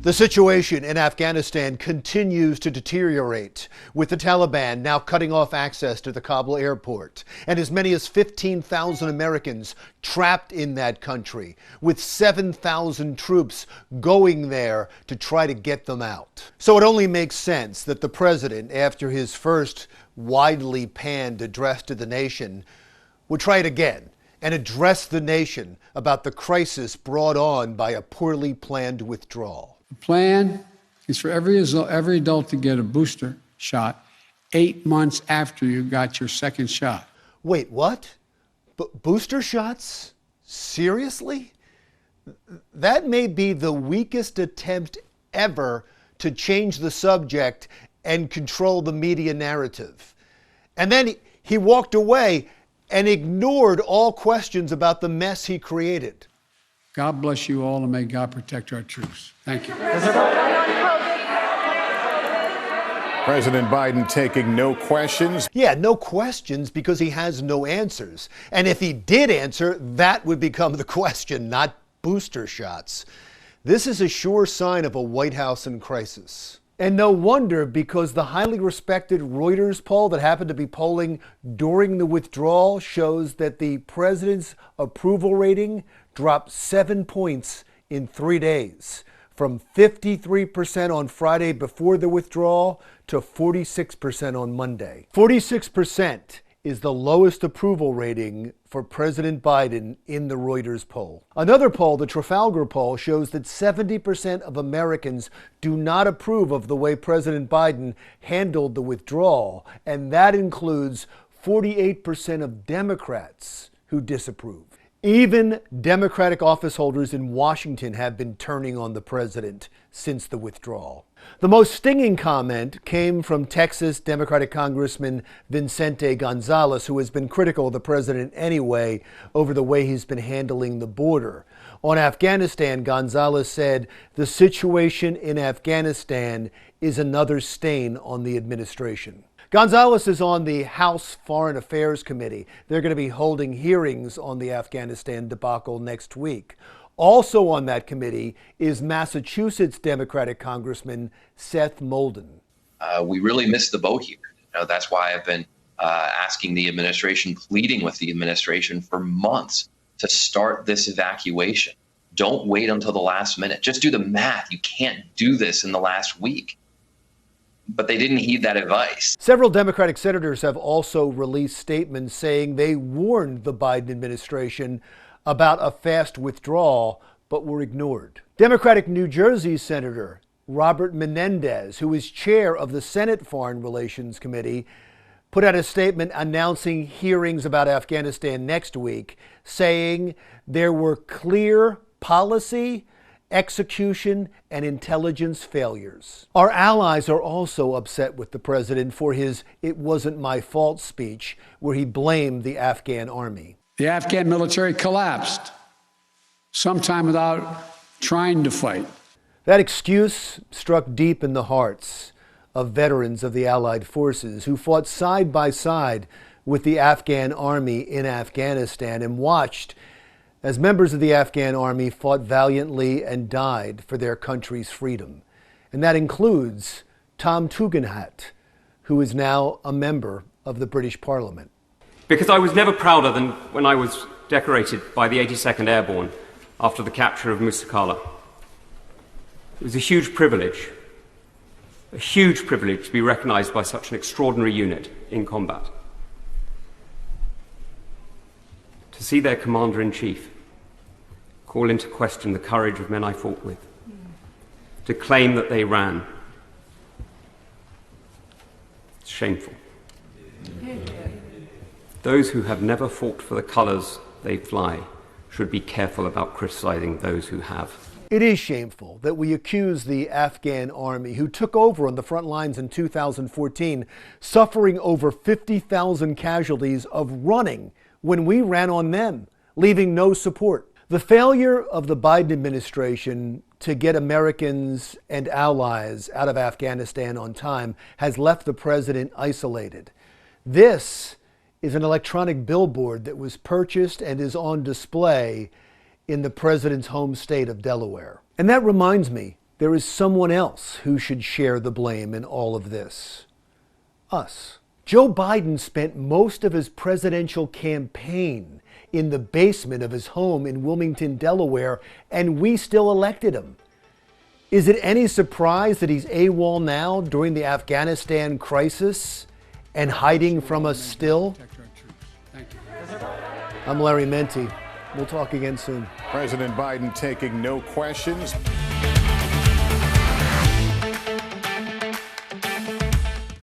The situation in Afghanistan continues to deteriorate, with the Taliban now cutting off access to the Kabul airport, and as many as 15,000 Americans trapped in that country, with 7,000 troops going there to try to get them out. So it only makes sense that the president, after his first widely panned address to the nation, would try it again and address the nation about the crisis brought on by a poorly planned withdrawal. The plan is for every adult to get a booster shot 8 months after you got your second shot. Wait, what? Booster shots? Seriously? That may be the weakest attempt ever to change the subject and control the media narrative. And then he walked away and ignored all questions about the mess he created. God bless you all, and may God protect our troops. Thank you. President Biden taking no questions. Yeah, no questions because he has no answers. And if he did answer, that would become the question, not booster shots. This is a sure sign of a White House in crisis. And no wonder, because the highly respected Reuters poll that happened to be polling during the withdrawal shows that the president's approval rating dropped 7 points in 3 days, from 53% on Friday before the withdrawal to 46% on Monday. 46% is the lowest approval rating for President Biden in the Reuters poll. Another poll, the Trafalgar poll, shows that 70% of Americans do not approve of the way President Biden handled the withdrawal, and that includes 48% of Democrats who disapprove. Even Democratic office holders in Washington have been turning on the president since the withdrawal. The most stinging comment came from Texas Democratic Congressman Vicente Gonzalez, who has been critical of the president anyway over the way he's been handling the border. On Afghanistan, Gonzalez said, "The situation in Afghanistan is another stain on the administration." Gonzalez is on the House Foreign Affairs Committee. They're going to be holding hearings on the Afghanistan debacle next week. Also on that committee is Massachusetts Democratic Congressman Seth Moulden. We really missed the boat here. That's why I've been asking the administration, pleading with the administration for months to start this evacuation. Don't wait until the last minute. Just do the math. You can't do this in the last week. But they didn't heed that advice. Several Democratic senators have also released statements saying they warned the Biden administration about a fast withdrawal, but were ignored. Democratic New Jersey Senator Robert Menendez, who is chair of the Senate Foreign Relations Committee, put out a statement announcing hearings about Afghanistan next week, saying there were clear policy, execution, and intelligence failures. Our allies are also upset with the president for his "it wasn't my fault" speech, where he blamed the Afghan army. The Afghan military collapsed, sometime without trying to fight. That excuse struck deep in the hearts of veterans of the Allied forces who fought side by side with the Afghan army in Afghanistan and watched as members of the Afghan army fought valiantly and died for their country's freedom. And that includes Tom Tugendhat, who is now a member of the British Parliament. Because I was never prouder than when I was decorated by the 82nd Airborne after the capture of Musakala. It was a huge privilege to be recognized by such an extraordinary unit in combat. To see their commander-in-chief call into question the courage of men I fought with, to claim that they ran. It's shameful. Those who have never fought for the colors they fly should be careful about criticizing those who have. It is shameful that we accuse the Afghan army, who took over on the front lines in 2014, suffering over 50,000 casualties, of running when we ran on them, leaving no support. The failure of the Biden administration to get Americans and allies out of Afghanistan on time has left the president isolated. This is an electronic billboard that was purchased and is on display in the president's home state of Delaware. And that reminds me, There is someone else who should share the blame in all of this. Us. Joe Biden spent most of his presidential campaign in the basement of his home in Wilmington, Delaware, and we still elected him. Is it any surprise that he's AWOL now during the Afghanistan crisis and hiding from us still? Thank you. I'm Larry Menti. We'll talk again soon. President Biden taking no questions.